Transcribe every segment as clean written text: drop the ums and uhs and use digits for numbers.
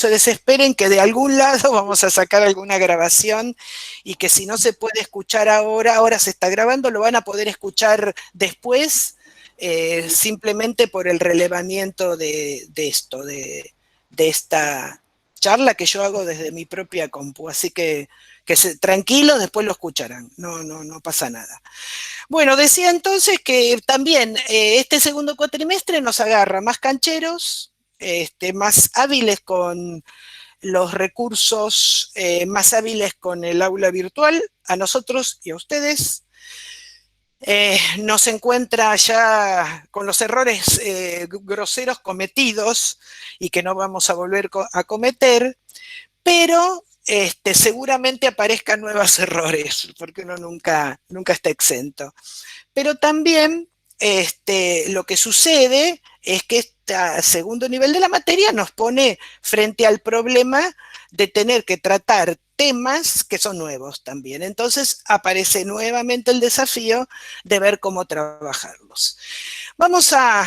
se desesperen, que de algún lado vamos a sacar alguna grabación y que si no se puede escuchar ahora, ahora se está grabando, lo van a poder escuchar después, simplemente por el relevamiento de esto, de esta charla que yo hago desde mi propia compu. Así que tranquilos, después lo escucharán, no pasa nada. Bueno, decía entonces que también este segundo cuatrimestre nos agarra más cancheros, más hábiles con los recursos, más hábiles con el aula virtual, a nosotros y a ustedes. Nos encuentra ya con los errores groseros cometidos y que no vamos a volver a cometer, pero seguramente aparezcan nuevos errores, porque uno nunca está exento. Pero también lo que sucede es que este segundo nivel de la materia nos pone frente al problema de tener que tratar temas que son nuevos también. Entonces aparece nuevamente el desafío de ver cómo trabajarlos. Vamos a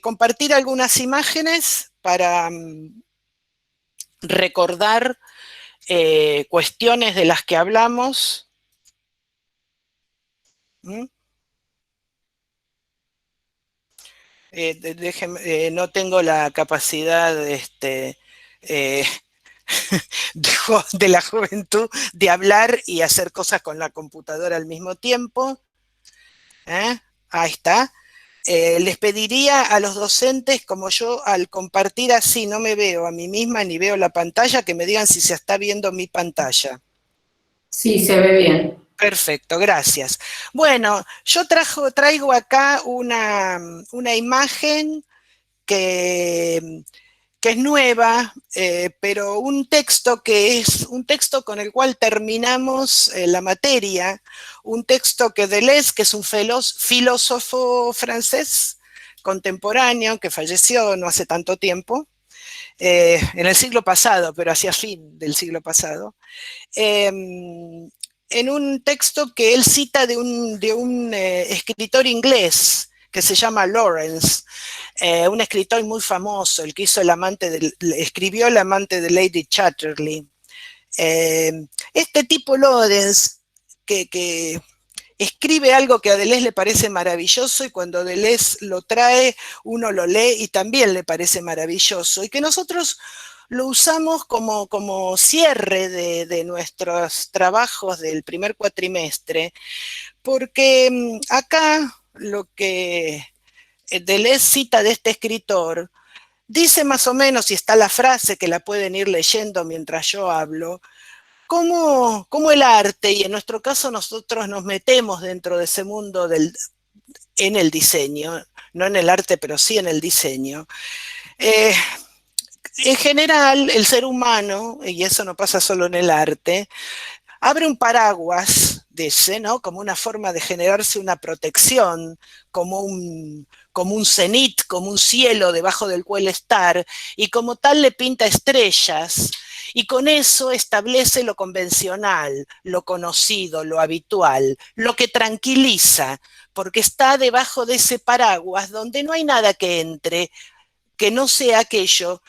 compartir algunas imágenes para recordar cuestiones de las que hablamos. ¿Mm? Déjenme, no tengo la capacidad eh, de la juventud de hablar y hacer cosas con la computadora al mismo tiempo. ¿Eh? Ahí está. Les pediría a los docentes, como yo al compartir así no me veo a mí misma ni veo la pantalla, que me digan si se está viendo mi pantalla. Sí, se ve bien. Perfecto, gracias. Bueno, yo traigo acá una imagen que, que es nueva, pero un texto que es un texto con el cual terminamos la materia, un texto que Deleuze, que es un filósofo francés contemporáneo, que falleció no hace tanto tiempo, en el siglo pasado, pero hacia fin del siglo pasado, en un texto que él cita de un escritor inglés que se llama Lawrence, un escritor muy famoso, el que hizo escribió El amante de Lady Chatterley. Este tipo Lawrence, que escribe algo que a Deleuze le parece maravilloso y cuando Deleuze lo trae, uno lo lee y también le parece maravilloso, y que nosotros lo usamos como cierre de nuestros trabajos del primer cuatrimestre, porque acá lo que Deleuze cita de este escritor dice más o menos, y está la frase que la pueden ir leyendo mientras yo hablo, cómo el arte, y en nuestro caso nosotros nos metemos dentro de ese mundo en el diseño, no en el arte, pero sí en el diseño. Eh, en general, el ser humano, y eso no pasa solo en el arte, abre un paraguas de ese, ¿no? Como una forma de generarse una protección, como un cenit, como un cielo debajo del cual estar, y como tal le pinta estrellas, y con eso establece lo convencional, lo conocido, lo habitual, lo que tranquiliza, porque está debajo de ese paraguas donde no hay nada que entre, que no sea aquello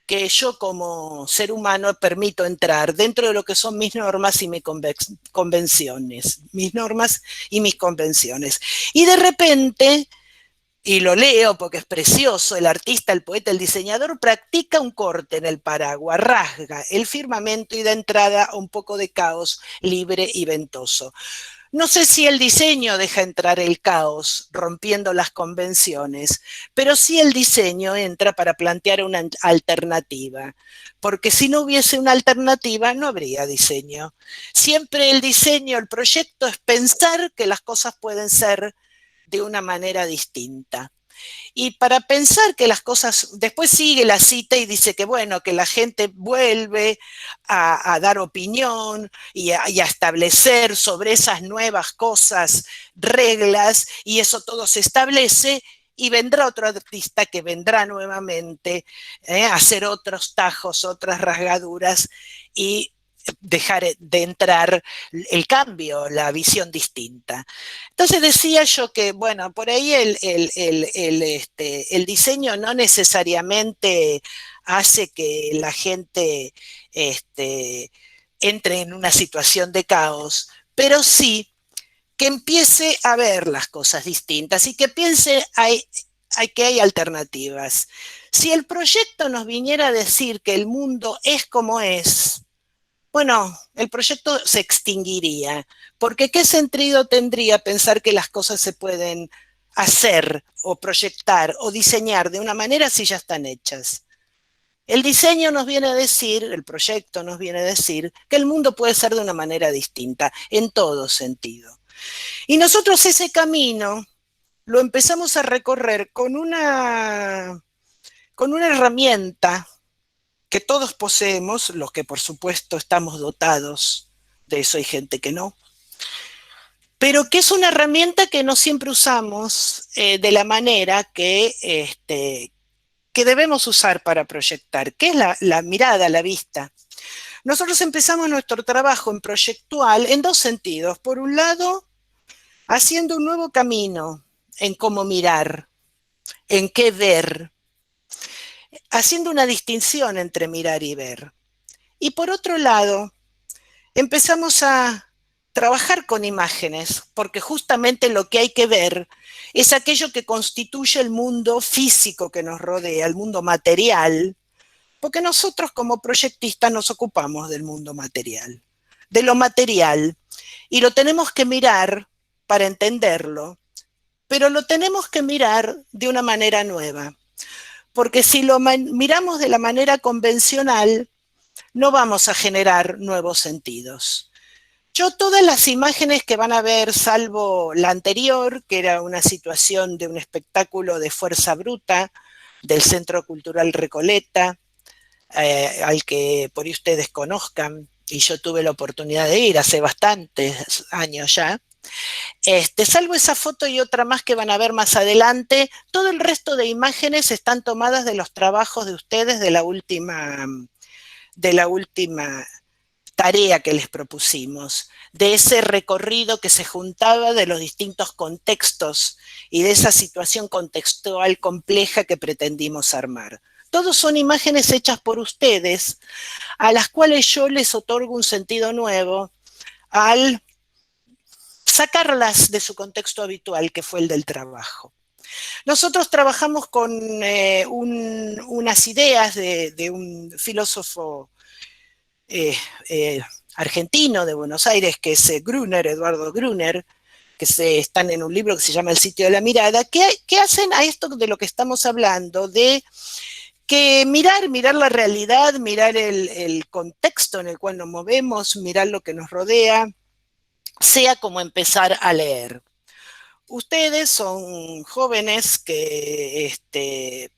que yo como ser humano permito entrar dentro de lo que son mis normas y mis convenciones, mis normas y mis convenciones. Y de repente, y lo leo porque es precioso, el artista, el poeta, el diseñador practica un corte en el paraguas, rasga el firmamento y da entrada a un poco de caos libre y ventoso. No sé si el diseño deja entrar el caos, rompiendo las convenciones, pero sí el diseño entra para plantear una alternativa, porque si no hubiese una alternativa no habría diseño. Siempre el diseño, el proyecto es pensar que las cosas pueden ser de una manera distinta. Y para pensar que las cosas, después sigue la cita y dice que bueno, que la gente vuelve a dar opinión y a establecer sobre esas nuevas cosas reglas, y eso todo se establece y vendrá otro artista que vendrá nuevamente a hacer otros tajos, otras rasgaduras, y dejar de entrar el cambio, la visión distinta. Entonces decía yo que, bueno, por ahí el diseño no necesariamente hace que la gente entre en una situación de caos, pero sí que empiece a ver las cosas distintas y que piense que hay alternativas. Si el proyecto nos viniera a decir que el mundo es como es, bueno, el proyecto se extinguiría, porque ¿qué sentido tendría pensar que las cosas se pueden hacer o proyectar o diseñar de una manera si ya están hechas? El diseño nos viene a decir, el proyecto nos viene a decir que el mundo puede ser de una manera distinta, en todo sentido. Y nosotros ese camino lo empezamos a recorrer con una herramienta que todos poseemos, los que por supuesto estamos dotados de eso, hay gente que no, pero que es una herramienta que no siempre usamos de la manera que debemos usar para proyectar, que es la mirada, la vista. Nosotros empezamos nuestro trabajo en proyectual en dos sentidos. Por un lado, haciendo un nuevo camino en cómo mirar, en qué ver, haciendo una distinción entre mirar y ver. Y por otro lado, empezamos a trabajar con imágenes, porque justamente lo que hay que ver es aquello que constituye el mundo físico que nos rodea, el mundo material, porque nosotros como proyectistas nos ocupamos del mundo material, de lo material, y lo tenemos que mirar para entenderlo, pero lo tenemos que mirar de una manera nueva, porque si lo miramos de la manera convencional, no vamos a generar nuevos sentidos. Yo todas las imágenes que van a ver, salvo la anterior, que era una situación de un espectáculo de fuerza bruta del Centro Cultural Recoleta, al que por ahí ustedes conozcan, y yo tuve la oportunidad de ir hace bastantes años ya, salvo esa foto y otra más que van a ver más adelante, todo el resto de imágenes están tomadas de los trabajos de ustedes de la última tarea que les propusimos, de ese recorrido que se juntaba de los distintos contextos y de esa situación contextual compleja que pretendimos armar. Todos son imágenes hechas por ustedes, a las cuales yo les otorgo un sentido nuevo al sacarlas de su contexto habitual, que fue el del trabajo. Nosotros trabajamos con unas ideas de un filósofo argentino de Buenos Aires, que es Gruner, Eduardo Gruner, que están en un libro que se llama El sitio de la mirada, que hacen a esto de lo que estamos hablando, de que mirar la realidad, mirar el contexto en el cual nos movemos, mirar lo que nos rodea, sea como empezar a leer. Ustedes son jóvenes que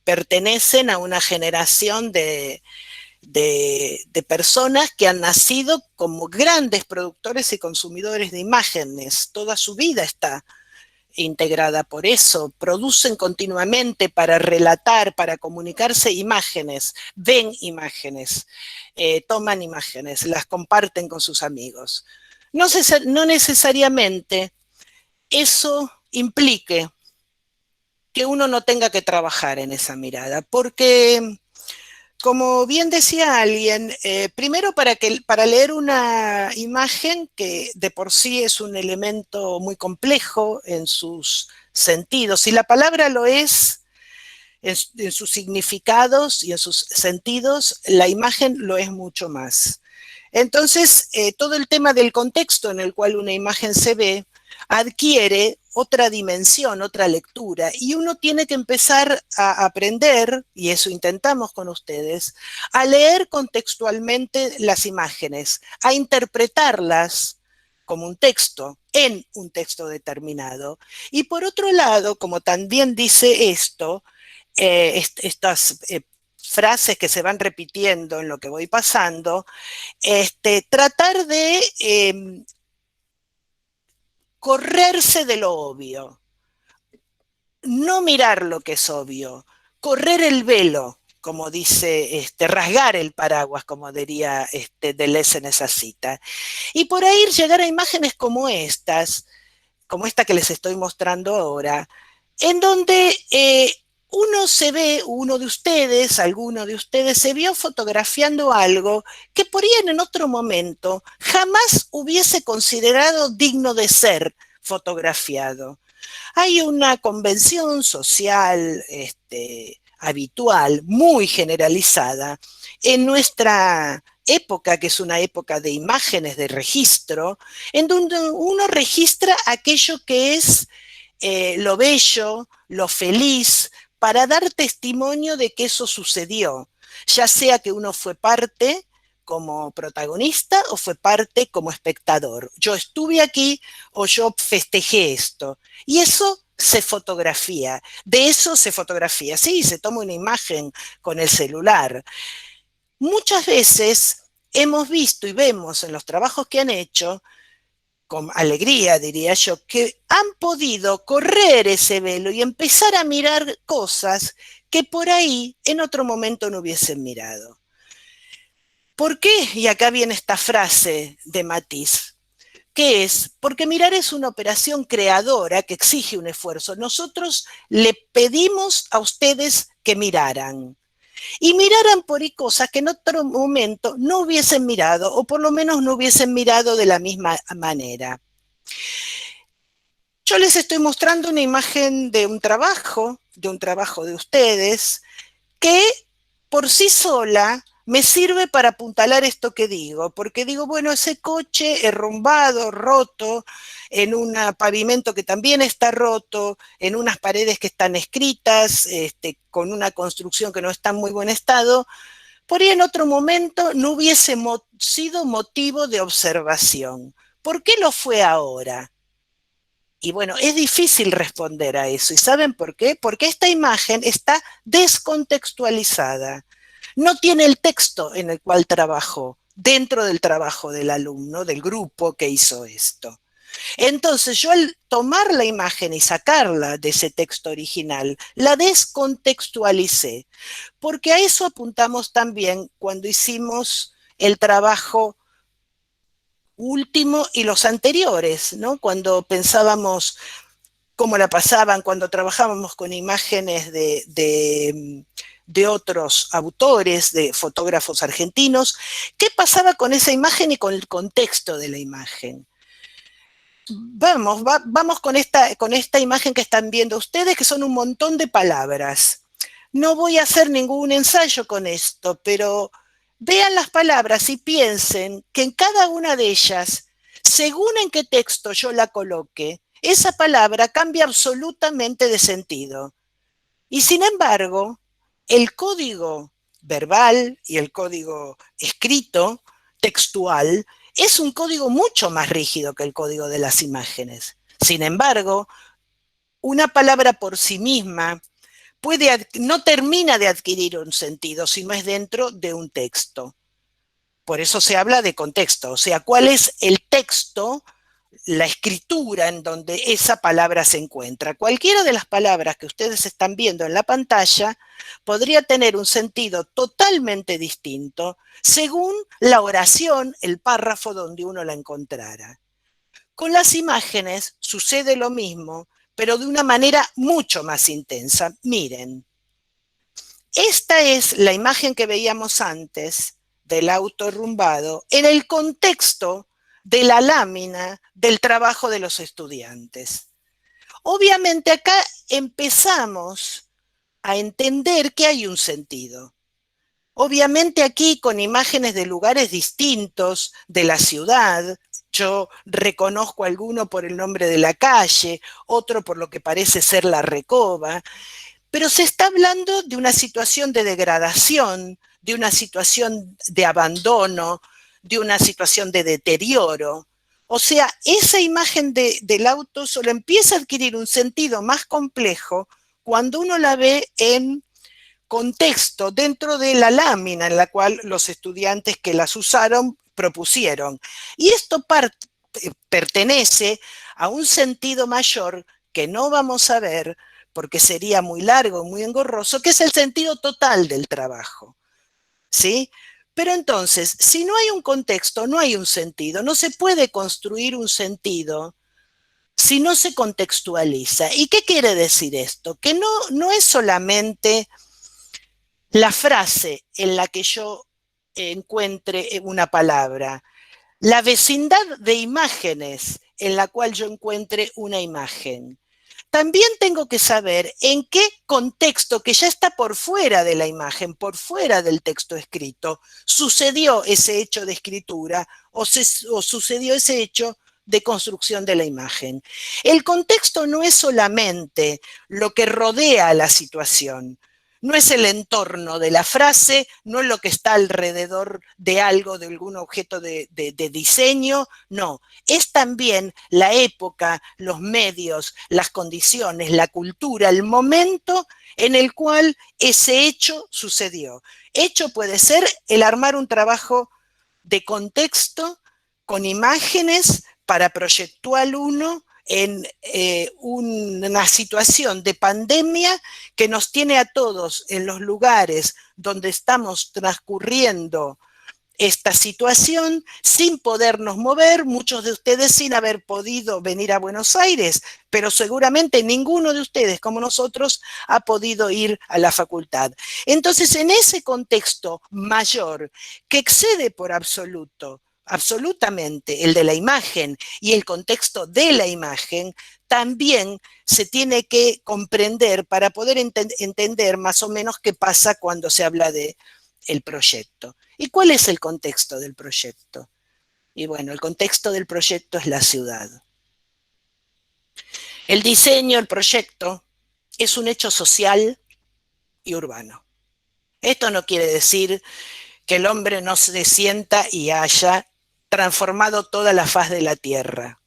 pertenecen a una generación de personas que han nacido como grandes productores y consumidores de imágenes. Toda su vida está integrada por eso. Producen continuamente para relatar, para comunicarse imágenes, ven imágenes, toman imágenes, las comparten con sus amigos. No necesariamente eso implique que uno no tenga que trabajar en esa mirada, porque como bien decía alguien, primero para leer una imagen que de por sí es un elemento muy complejo en sus sentidos, y la palabra lo es en sus significados y en sus sentidos, la imagen lo es mucho más. Entonces, todo el tema del contexto en el cual una imagen se ve adquiere otra dimensión, otra lectura, y uno tiene que empezar a aprender, y eso intentamos con ustedes, a leer contextualmente las imágenes, a interpretarlas como un texto, en un texto determinado. Y por otro lado, como también dice esto, estas frases que se van repitiendo en lo que voy pasando, tratar de correrse de lo obvio, no mirar lo que es obvio, correr el velo como dice, rasgar el paraguas, como diría Deleuze en esa cita. Y por ahí llegar a imágenes como esta que les estoy mostrando ahora, en donde uno se ve, alguno de ustedes se vio fotografiando algo que por ahí en otro momento jamás hubiese considerado digno de ser fotografiado. Hay una convención social habitual, muy generalizada, en nuestra época, que es una época de imágenes, de registro, en donde uno registra aquello que es lo bello, lo feliz, para dar testimonio de que eso sucedió, ya sea que uno fue parte como protagonista o fue parte como espectador. Yo estuve aquí o yo festejé esto. Y eso se fotografía, de eso se fotografía. Sí, se toma una imagen con el celular. Muchas veces hemos visto y vemos en los trabajos que han hecho, con alegría diría yo, que han podido correr ese velo y empezar a mirar cosas que por ahí en otro momento no hubiesen mirado. ¿Por qué? Y acá viene esta frase de Matisse. ¿Qué es? Porque mirar es una operación creadora que exige un esfuerzo. Nosotros le pedimos a ustedes que miraran. Y miraran por ahí cosas que en otro momento no hubiesen mirado, o por lo menos no hubiesen mirado de la misma manera. Yo les estoy mostrando una imagen de un trabajo de ustedes, que por sí sola me sirve para apuntalar esto que digo, porque digo, bueno, ese coche derrumbado, roto, en un pavimento que también está roto, en unas paredes que están escritas, con una construcción que no está en muy buen estado, por ahí en otro momento no hubiese sido motivo de observación. ¿Por qué lo fue ahora? Y bueno, es difícil responder a eso. ¿Y saben por qué? Porque esta imagen está descontextualizada. No tiene el texto en el cual trabajó, dentro del trabajo del alumno, del grupo que hizo esto. Entonces yo al tomar la imagen y sacarla de ese texto original, la descontextualicé, porque a eso apuntamos también cuando hicimos el trabajo último y los anteriores, ¿no? Cuando pensábamos cómo la pasaban, cuando trabajábamos con imágenes de otros autores, de fotógrafos argentinos, qué pasaba con esa imagen y con el contexto de la imagen. Vamos con esta imagen que están viendo ustedes, que son un montón de palabras. No voy a hacer ningún ensayo con esto, pero vean las palabras y piensen que en cada una de ellas, según en qué texto yo la coloque, esa palabra cambia absolutamente de sentido. Y sin embargo, el código verbal y el código escrito, textual, es un código mucho más rígido que el código de las imágenes. Sin embargo, una palabra por sí misma no termina de adquirir un sentido si no es dentro de un texto. Por eso se habla de contexto, o sea, cuál es el texto, la escritura en donde esa palabra se encuentra. Cualquiera de las palabras que ustedes están viendo en la pantalla podría tener un sentido totalmente distinto según la oración, el párrafo donde uno la encontrara. Con las imágenes sucede lo mismo, pero de una manera mucho más intensa. Miren, esta es la imagen que veíamos antes del auto derrumbado en el contexto de la lámina del trabajo de los estudiantes. Obviamente acá empezamos a entender que hay un sentido. Obviamente aquí con imágenes de lugares distintos de la ciudad, yo reconozco alguno por el nombre de la calle, otro por lo que parece ser la Recoba, pero se está hablando de una situación de degradación, de una situación de abandono, de una situación de deterioro. O sea, esa imagen del auto solo empieza a adquirir un sentido más complejo cuando uno la ve en contexto, dentro de la lámina en la cual los estudiantes que las usaron propusieron. Y esto pertenece a un sentido mayor que no vamos a ver porque sería muy largo, muy engorroso, que es el sentido total del trabajo, ¿sí? Pero entonces, si no hay un contexto, no hay un sentido, no se puede construir un sentido si no se contextualiza. ¿Y qué quiere decir esto? Que no es solamente la frase en la que yo encuentre una palabra, la vecindad de imágenes en la cual yo encuentre una imagen. También tengo que saber en qué contexto, que ya está por fuera de la imagen, por fuera del texto escrito, sucedió ese hecho de escritura o sucedió ese hecho de construcción de la imagen. El contexto no es solamente lo que rodea a la situación, no es el entorno de la frase, no es lo que está alrededor de algo, de algún objeto de diseño, no. Es también la época, los medios, las condiciones, la cultura, el momento en el cual ese hecho sucedió. Hecho puede ser el armar un trabajo de contexto con imágenes para proyectual uno en una situación de pandemia que nos tiene a todos en los lugares donde estamos transcurriendo esta situación sin podernos mover, muchos de ustedes sin haber podido venir a Buenos Aires, pero seguramente ninguno de ustedes, como nosotros, ha podido ir a la facultad. Entonces, en ese contexto mayor, que excede por absolutamente el de la imagen y el contexto de la imagen, también se tiene que comprender para poder entender más o menos qué pasa cuando se habla de el proyecto. ¿Y cuál es el contexto del proyecto? Y bueno, el contexto del proyecto es la ciudad. El diseño, el proyecto, es un hecho social y urbano. Esto no quiere decir que el hombre no se sienta y haya transformado toda la faz de la tierra,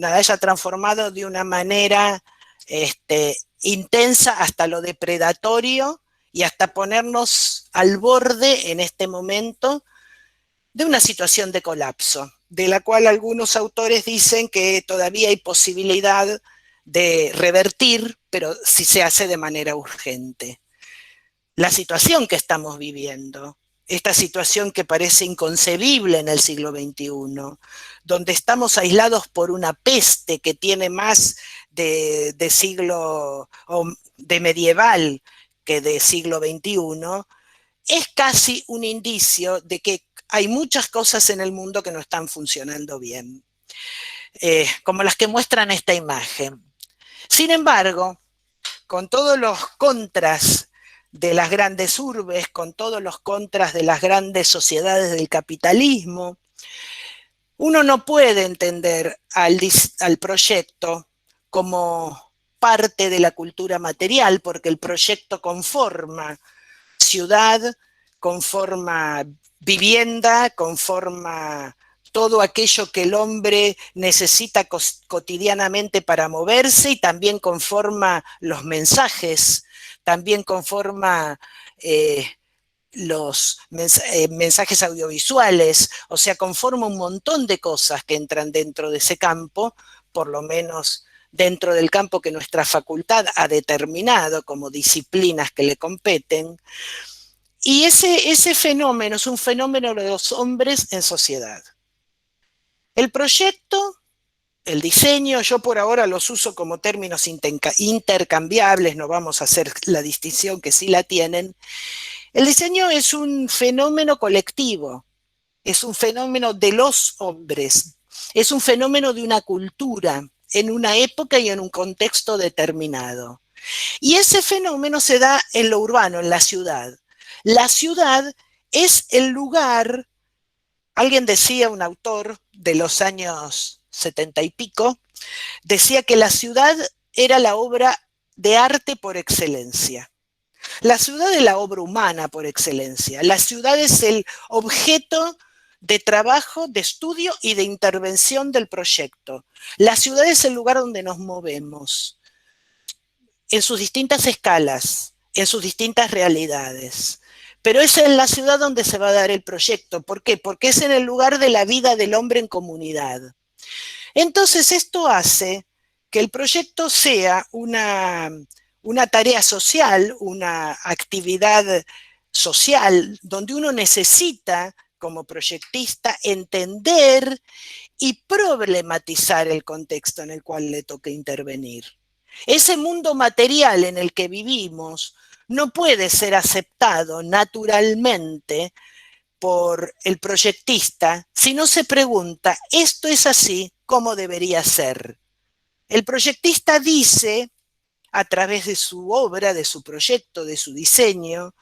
haya transformado de una manera intensa hasta lo depredatorio y hasta ponernos al borde en este momento de una situación de colapso, de la cual algunos autores dicen que todavía hay posibilidad de revertir, pero si se hace de manera urgente. La situación que estamos viviendo, esta situación que parece inconcebible en el siglo XXI, donde estamos aislados por una peste que tiene más de siglo o de medieval que de siglo XXI, es casi un indicio de que hay muchas cosas en el mundo que no están funcionando bien, como las que muestran esta imagen. Sin embargo, con todos los contras de las grandes urbes, con todos los contras de las grandes sociedades del capitalismo, uno no puede entender al proyecto como parte de la cultura material, porque el proyecto conforma ciudad, conforma vivienda, conforma todo aquello que el hombre necesita cotidianamente para moverse y también conforma los mensajes, también conforma los mensajes audiovisuales, o sea, conforma un montón de cosas que entran dentro de ese campo, por lo menos dentro del campo que nuestra facultad ha determinado como disciplinas que le competen. Y ese fenómeno es un fenómeno de los hombres en sociedad. El proyecto, el diseño, yo por ahora los uso como términos intercambiables, no vamos a hacer la distinción que sí la tienen. El diseño es un fenómeno colectivo, es un fenómeno de los hombres, es un fenómeno de una cultura en una época y en un contexto determinado. Y ese fenómeno se da en lo urbano, en la ciudad. La ciudad es el lugar, alguien decía, un autor de los años 70 y pico, decía que la ciudad era la obra de arte por excelencia. La ciudad es la obra humana por excelencia. La ciudad es el objeto de trabajo, de estudio y de intervención del proyecto. La ciudad es el lugar donde nos movemos, en sus distintas escalas, en sus distintas realidades. Pero es en la ciudad donde se va a dar el proyecto. ¿Por qué? Porque es en el lugar de la vida del hombre en comunidad. Entonces esto hace que el proyecto sea una tarea social, una actividad social, donde uno necesita, como proyectista, entender y problematizar el contexto en el cual le toca intervenir. Ese mundo material en el que vivimos no puede ser aceptado naturalmente por el proyectista si no se pregunta, ¿esto es así? ¿Cómo debería ser? El proyectista dice, a través de su obra, de su proyecto, de su diseño,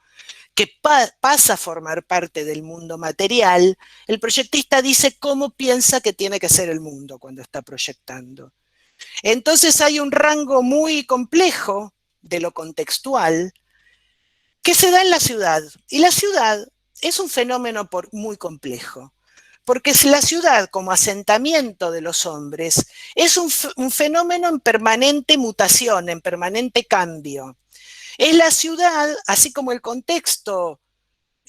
que pasa a formar parte del mundo material, el proyectista dice cómo piensa que tiene que ser el mundo cuando está proyectando. Entonces hay un rango muy complejo de lo contextual que se da en la ciudad. Y la ciudad es un fenómeno muy complejo, porque la ciudad como asentamiento de los hombres es un fenómeno en permanente mutación, en permanente cambio. Es la ciudad, así como el contexto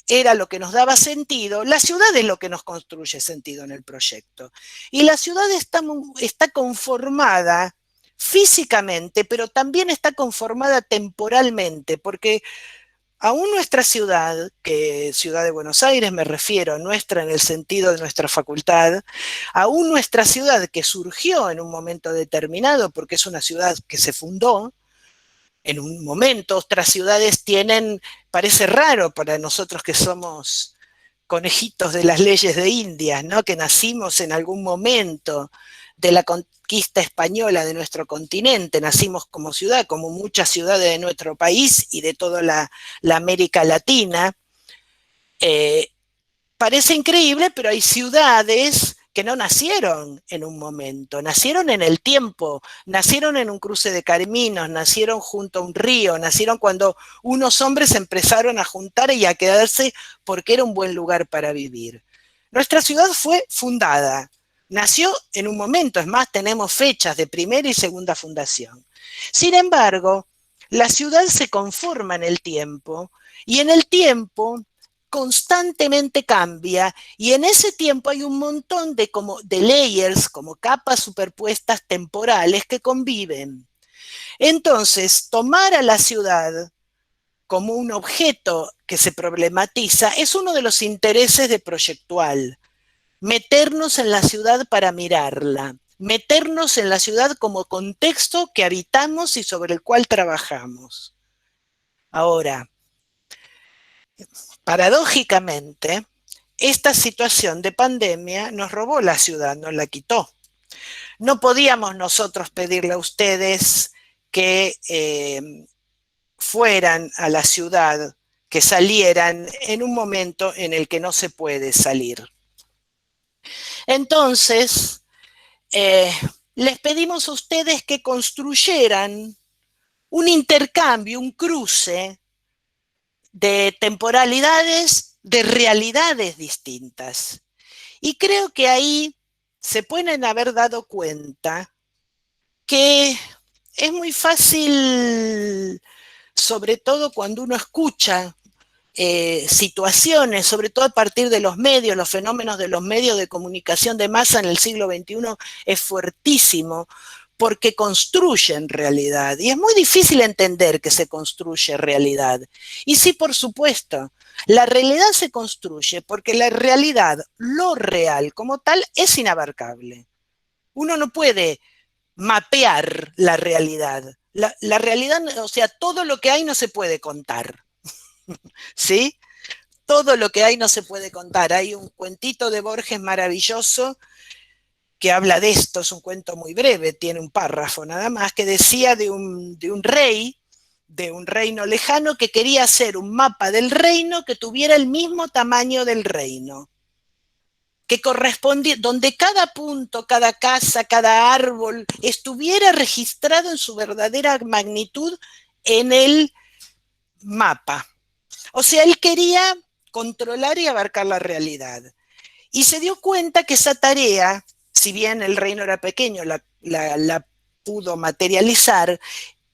era lo que nos daba sentido, la ciudad es lo que nos construye sentido en el proyecto. Y la ciudad está conformada físicamente, pero también está conformada temporalmente, porque aún nuestra ciudad, que Ciudad de Buenos Aires me refiero, nuestra en el sentido de nuestra facultad, aún nuestra ciudad que surgió en un momento determinado, porque es una ciudad que se fundó, en un momento otras ciudades tienen, parece raro para nosotros que somos conejitos de las leyes de India, ¿no? Que nacimos en algún momento de la conquista española de nuestro continente, nacimos como ciudad, como muchas ciudades de nuestro país y de toda la América Latina. Parece increíble, pero hay ciudades que no nacieron en un momento, nacieron en el tiempo, nacieron en un cruce de caminos, nacieron junto a un río, nacieron cuando unos hombres empezaron a juntar y a quedarse porque era un buen lugar para vivir. Nuestra ciudad fue fundada, nació en un momento, es más, tenemos fechas de primera y segunda fundación. Sin embargo, la ciudad se conforma en el tiempo y en el tiempo constantemente cambia y en ese tiempo hay un montón de layers, como capas superpuestas temporales que conviven. Entonces, tomar a la ciudad como un objeto que se problematiza es uno de los intereses de Proyectual. Meternos en la ciudad para mirarla, meternos en la ciudad como contexto que habitamos y sobre el cual trabajamos. Ahora, paradójicamente, esta situación de pandemia nos robó la ciudad, nos la quitó. No podíamos nosotros pedirle a ustedes que fueran a la ciudad, que salieran en un momento en el que no se puede salir. Entonces, les pedimos a ustedes que construyeran un intercambio, un cruce de temporalidades, de realidades distintas. Y creo que ahí se pueden haber dado cuenta que es muy fácil, sobre todo cuando uno escucha situaciones, sobre todo a partir de los medios, los fenómenos de los medios de comunicación de masa en el siglo XXI es fuertísimo, porque construyen realidad. Y es muy difícil entender que se construye realidad. Y sí, por supuesto, la realidad se construye porque la realidad, lo real como tal, es inabarcable. Uno no puede mapear la realidad. La realidad, o sea, todo lo que hay no se puede contar. ¿Sí? Todo lo que hay no se puede contar. Hay un cuentito de Borges maravilloso que habla de esto, es un cuento muy breve, tiene un párrafo nada más, que decía de un rey, de un reino lejano, que quería hacer un mapa del reino que tuviera el mismo tamaño del reino, que correspondía, donde cada punto, cada casa, cada árbol estuviera registrado en su verdadera magnitud en el mapa. O sea, él quería controlar y abarcar la realidad. Y se dio cuenta que esa tarea, si bien el reino era pequeño, la pudo materializar,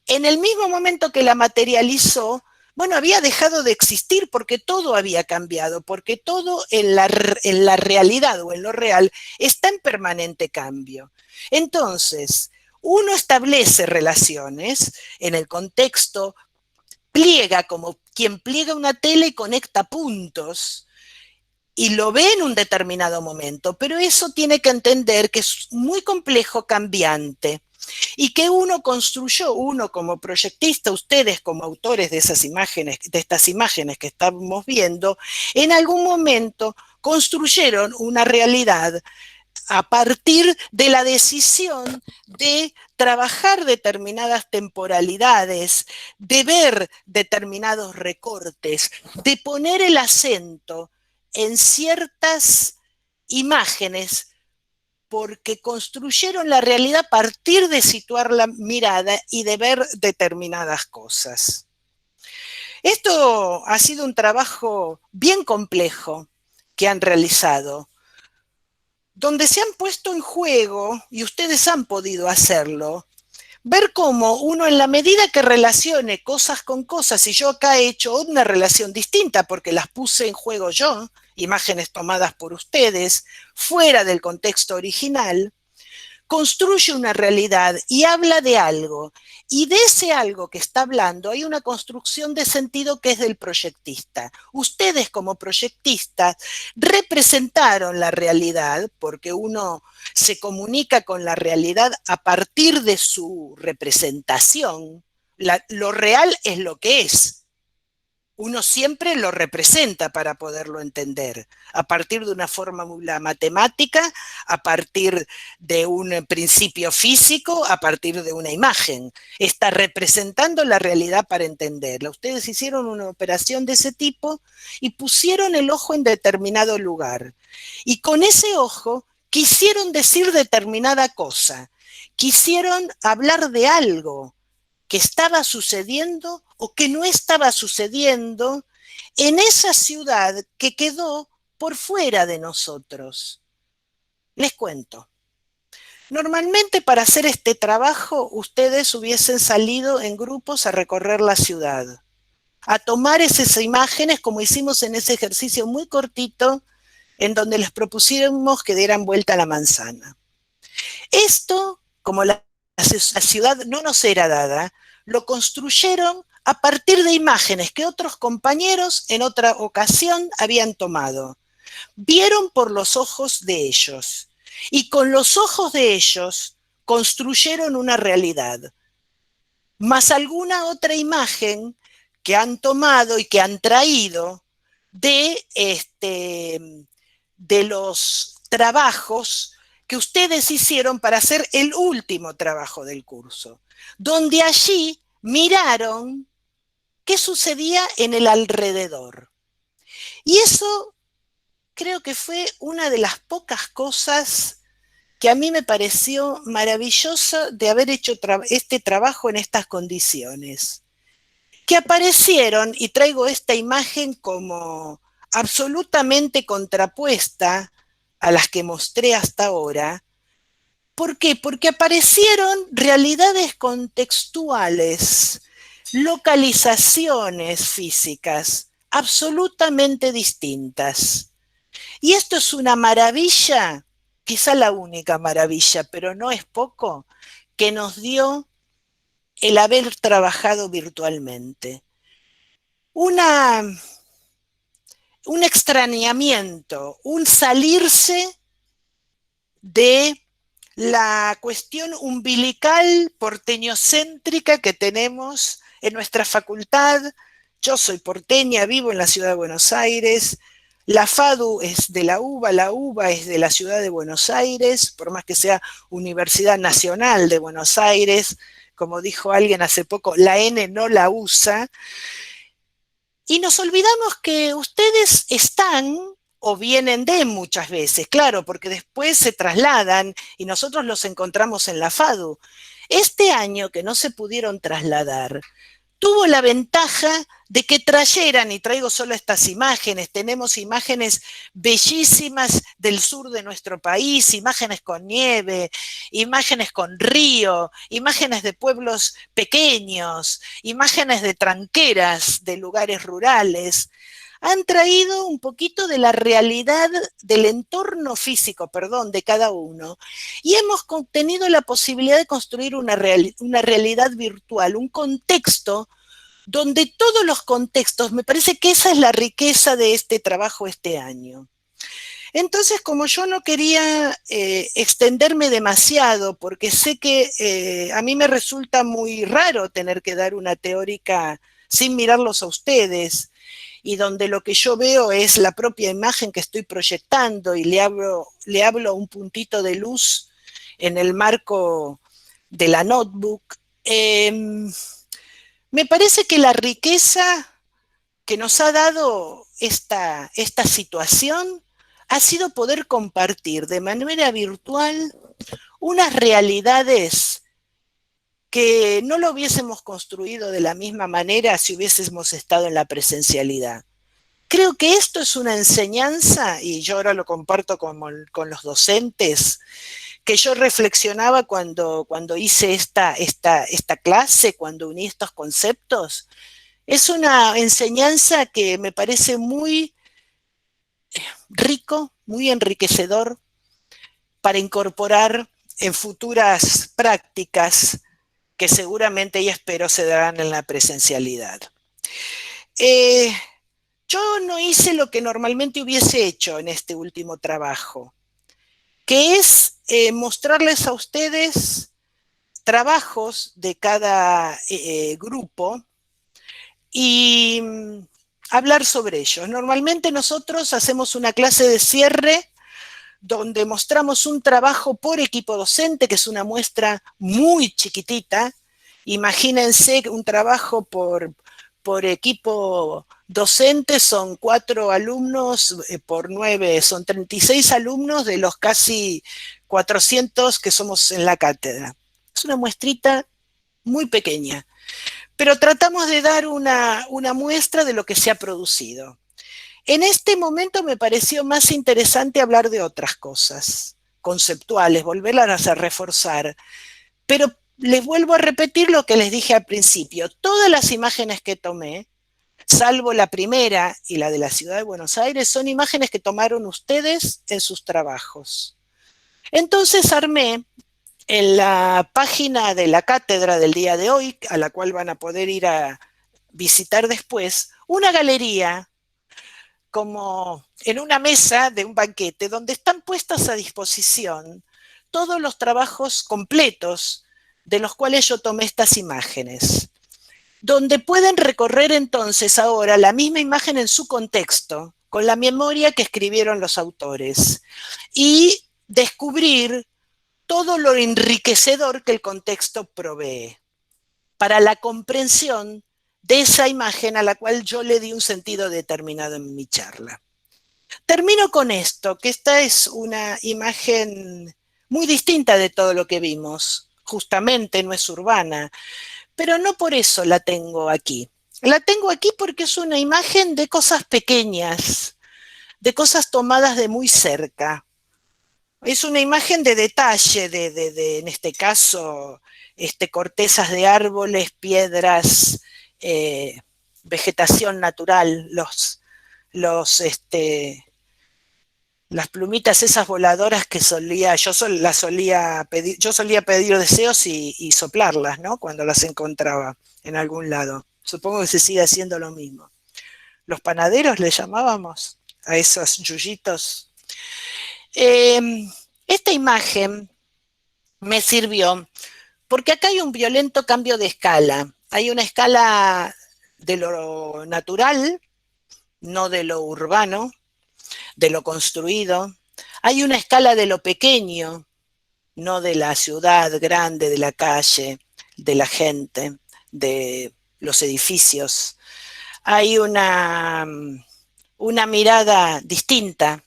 en el mismo momento que la materializó, bueno, había dejado de existir porque todo había cambiado, porque todo en la realidad o en lo real está en permanente cambio. Entonces, Uno establece relaciones en el contexto, pliega como quien pliega una tela y conecta puntos, y lo ve en un determinado momento, pero eso tiene que entender que es muy complejo, cambiante, y que uno construyó, uno como proyectista, ustedes como autores de esas imágenes, de estas imágenes que estamos viendo, en algún momento construyeron una realidad a partir de la decisión de trabajar determinadas temporalidades, de ver determinados recortes, de poner el acento en ciertas imágenes porque construyeron la realidad a partir de situar la mirada y de ver determinadas cosas. Esto ha sido un trabajo bien complejo que han realizado, donde se han puesto en juego, y ustedes han podido hacerlo, ver cómo uno en la medida que relacione cosas con cosas, y yo acá he hecho una relación distinta porque las puse en juego yo, imágenes tomadas por ustedes, fuera del contexto original, construye una realidad y habla de algo. Y de ese algo que está hablando hay una construcción de sentido que es del proyectista. Ustedes como proyectistas representaron la realidad porque uno se comunica con la realidad a partir de su representación. Lo real es lo que es. Uno siempre lo representa para poderlo entender, a partir de una fórmula matemática, a partir de un principio físico, a partir de una imagen. Está representando la realidad para entenderla. Ustedes hicieron una operación de ese tipo y pusieron el ojo en determinado lugar. Y con ese ojo quisieron decir determinada cosa, quisieron hablar de algo que estaba sucediendo o que no estaba sucediendo en esa ciudad que quedó por fuera de nosotros. Les cuento. Normalmente para hacer este trabajo ustedes hubiesen salido en grupos a recorrer la ciudad, a tomar esas imágenes como hicimos en ese ejercicio muy cortito en donde les propusimos que dieran vuelta a la manzana. Esto, como la ciudad no nos era dada, lo construyeron a partir de imágenes que otros compañeros en otra ocasión habían tomado. Vieron por los ojos de ellos y con los ojos de ellos construyeron una realidad, más alguna otra imagen que han tomado y que han traído de los trabajos que ustedes hicieron para hacer el último trabajo del curso, donde allí miraron qué sucedía en el alrededor. Y eso creo que fue una de las pocas cosas que a mí me pareció maravilloso de haber hecho este trabajo en estas condiciones, que aparecieron, y traigo esta imagen como absolutamente contrapuesta a las que mostré hasta ahora. ¿Por qué? Porque aparecieron realidades contextuales, localizaciones físicas absolutamente distintas. Y esto es una maravilla, quizá la única maravilla, pero no es poco, que nos dio el haber trabajado virtualmente. Un extrañamiento, un salirse de la cuestión umbilical porteñocéntrica que tenemos en nuestra facultad. Yo soy porteña, vivo en la ciudad de Buenos Aires, la FADU es de la UBA es de la ciudad de Buenos Aires, por más que sea Universidad Nacional de Buenos Aires, como dijo alguien hace poco, la N no la usa, y nos olvidamos que ustedes están o vienen de muchas veces, claro, porque después se trasladan y nosotros los encontramos en la FADU. Este año que no se pudieron trasladar, tuvo la ventaja de que trayeran, y traigo solo estas imágenes, tenemos imágenes bellísimas del sur de nuestro país, imágenes con nieve, imágenes con río, imágenes de pueblos pequeños, imágenes de tranqueras, de lugares rurales. han traído un poquito de la realidad del entorno físico, perdón, de cada uno, y hemos tenido la posibilidad de construir una realidad virtual, un contexto donde todos los contextos, me parece que esa es la riqueza de este trabajo este año. Entonces, como yo no quería extenderme demasiado, porque sé que a mí me resulta muy raro tener que dar una teórica sin mirarlos a ustedes, y donde lo que yo veo es la propia imagen que estoy proyectando y le hablo a un puntito de luz en el marco de la notebook. Me parece que la riqueza que nos ha dado esta situación ha sido poder compartir de manera virtual unas realidades que no lo hubiésemos construido de la misma manera si hubiésemos estado en la presencialidad. Creo que esto es una enseñanza, y yo ahora lo comparto con los docentes, que yo reflexionaba cuando hice esta clase, cuando uní estos conceptos. Es una enseñanza que me parece muy rico, muy enriquecedor para incorporar en futuras prácticas que seguramente y espero se darán en la presencialidad. Eh, yo no hice lo que normalmente hubiese hecho en este último trabajo, que es mostrarles a ustedes trabajos de cada grupo y hablar sobre ellos. Normalmente nosotros hacemos una clase de cierre donde mostramos un trabajo por equipo docente, que es una muestra muy chiquitita. Imagínense un trabajo por equipo docente, son 4 alumnos por 9, son 36 alumnos de los casi 400 que somos en la cátedra. Es una muestrita muy pequeña, pero tratamos de dar una muestra de lo que se ha producido. En este momento me pareció más interesante hablar de otras cosas conceptuales, volverlas a reforzar, pero les vuelvo a repetir lo que les dije al principio. Todas las imágenes que tomé, salvo la primera y la de la ciudad de Buenos Aires, son imágenes que tomaron ustedes en sus trabajos. Entonces armé en la página de la cátedra del día de hoy, a la cual van a poder ir a visitar después, una galería como en una mesa de un banquete donde están puestas a disposición todos los trabajos completos de los cuales yo tomé estas imágenes, donde pueden recorrer entonces ahora la misma imagen en su contexto, con la memoria que escribieron los autores, y descubrir todo lo enriquecedor que el contexto provee para la comprensión de esa imagen a la cual yo le di un sentido determinado en mi charla. Termino con esto, que esta es una imagen muy distinta de todo lo que vimos. Justamente no es urbana, pero no por eso la tengo aquí. La tengo aquí porque es una imagen de cosas pequeñas, de cosas tomadas de muy cerca. Es una imagen de detalle, en este caso, cortezas de árboles, piedras, vegetación natural, las plumitas esas voladoras que yo solía pedir deseos y soplarlas, ¿no? Cuando las encontraba en algún lado. Supongo que se sigue haciendo lo mismo. Los panaderos le llamábamos a esos yuyitos. Esta imagen me sirvió porque acá hay un violento cambio de escala. Hay una escala de lo natural, no de lo urbano, de lo construido. Hay una escala de lo pequeño, no de la ciudad grande, de la calle, de la gente, de los edificios. Hay una mirada distinta.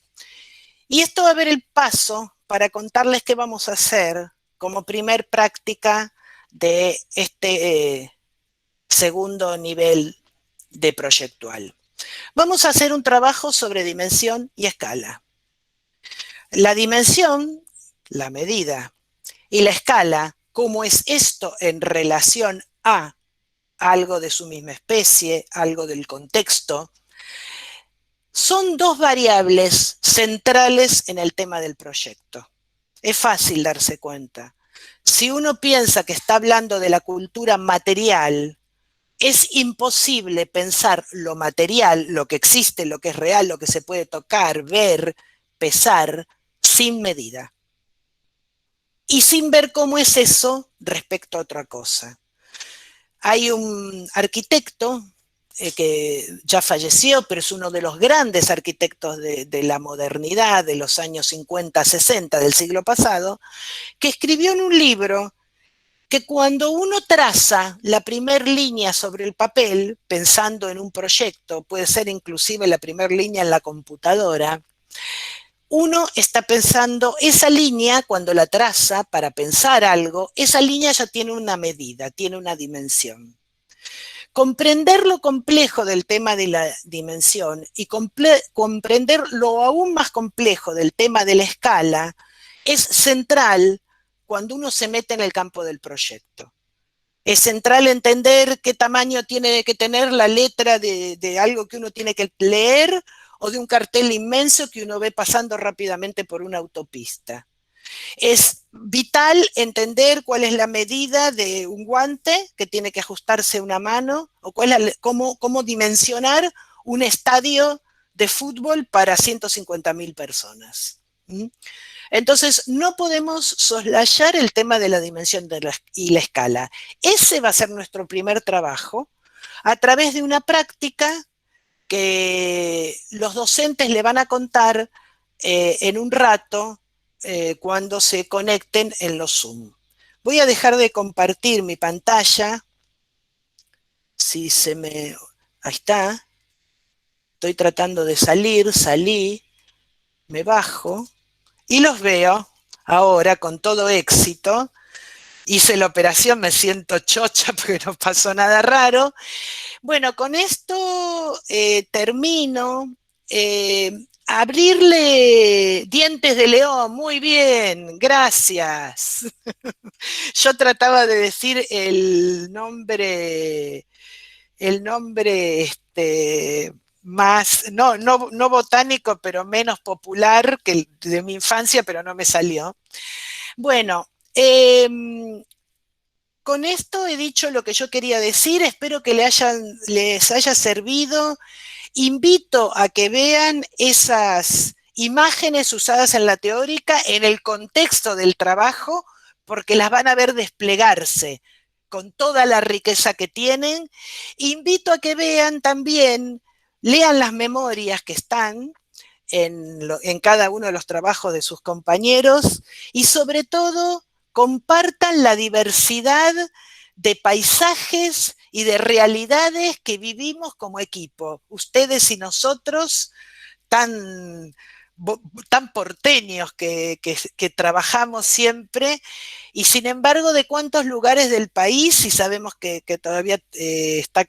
Y esto va a ver el paso para contarles qué vamos a hacer como primer práctica de este segundo nivel de proyectual. Vamos a hacer un trabajo sobre dimensión y escala. La dimensión, la medida, y la escala, cómo es esto en relación a algo de su misma especie, algo del contexto, Son dos variables centrales en el tema del proyecto. Es fácil darse cuenta. Si uno piensa que está hablando de la cultura material, es imposible pensar lo material, lo que existe, lo que es real, lo que se puede tocar, ver, pesar, sin medida. Y sin ver cómo es eso respecto a otra cosa. Hay un arquitecto que ya falleció, pero es uno de los grandes arquitectos de la modernidad de los años 50, 60 del siglo pasado, que escribió en un libro que cuando uno traza la primer línea sobre el papel, pensando en un proyecto, puede ser inclusive la primera línea en la computadora, uno está pensando, esa línea, cuando la traza para pensar algo, esa línea ya tiene una medida, tiene una dimensión. Comprender lo complejo del tema de la dimensión y comprender lo aún más complejo del tema de la escala es central cuando uno se mete en el campo del proyecto. Es central entender qué tamaño tiene que tener la letra de algo que uno tiene que leer o de un cartel inmenso que uno ve pasando rápidamente por una autopista. Es vital entender cuál es la medida de un guante que tiene que ajustarse a una mano o cómo dimensionar un estadio de fútbol para 150.000 personas. ¿Mm? Entonces, no podemos soslayar el tema de la dimensión y la escala. Ese va a ser nuestro primer trabajo a través de una práctica que los docentes le van a contar en un rato cuando se conecten en los Zoom. Voy a dejar de compartir mi pantalla. Si se me... Ahí está. Estoy tratando de salir, salí, me bajo y los veo ahora con todo éxito. Hice la operación, me siento chocha porque no pasó nada raro. Bueno, con esto termino. Abrirle dientes de león, muy bien, gracias. Yo trataba de decir el nombre más, no botánico, pero menos popular que el de mi infancia, pero no me salió. Bueno, con esto he dicho lo que yo quería decir, espero que les haya servido. Invito a que vean esas imágenes usadas en la teórica en el contexto del trabajo, porque las van a ver desplegarse con toda la riqueza que tienen. Invito a que vean también, lean las memorias que están en cada uno de los trabajos de sus compañeros y sobre todo compartan la diversidad de paisajes y de realidades que vivimos como equipo, ustedes y nosotros, tan, tan porteños que trabajamos siempre, y sin embargo de cuántos lugares del país, y sabemos que todavía está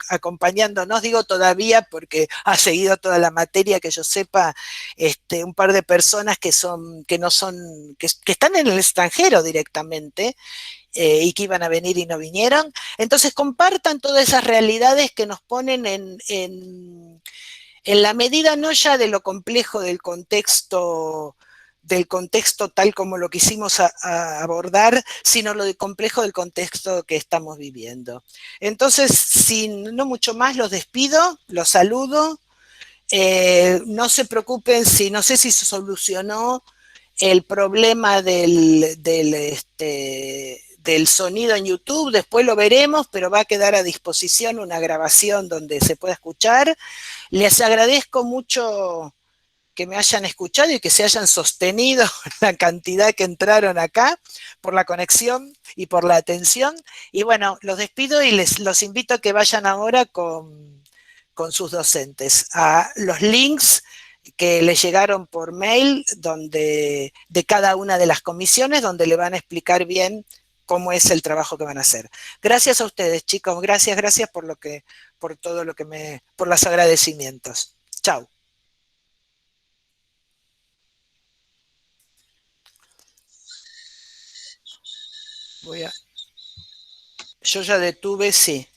acompañándonos, digo todavía porque ha seguido toda la materia, que yo sepa, un par de personas que no son, que están en el extranjero directamente, y que iban a venir y no vinieron. Entonces compartan todas esas realidades que nos ponen en la medida no ya de lo complejo del contexto tal como lo quisimos abordar, sino lo de complejo del contexto que estamos viviendo. Entonces, sin no mucho más, los despido, los saludo. No se preocupen si, no sé si se solucionó el problema del sonido en YouTube, después lo veremos, pero va a quedar a disposición una grabación donde se pueda escuchar. Les agradezco mucho que me hayan escuchado y que se hayan sostenido la cantidad que entraron acá por la conexión y por la atención. Y bueno, los despido y los invito a que vayan ahora con sus docentes a los links que les llegaron por mail de cada una de las comisiones, donde le van a explicar bien cómo es el trabajo que van a hacer. Gracias a ustedes, chicos, gracias por todo lo que por los agradecimientos. Chao. Yo ya detuve, sí.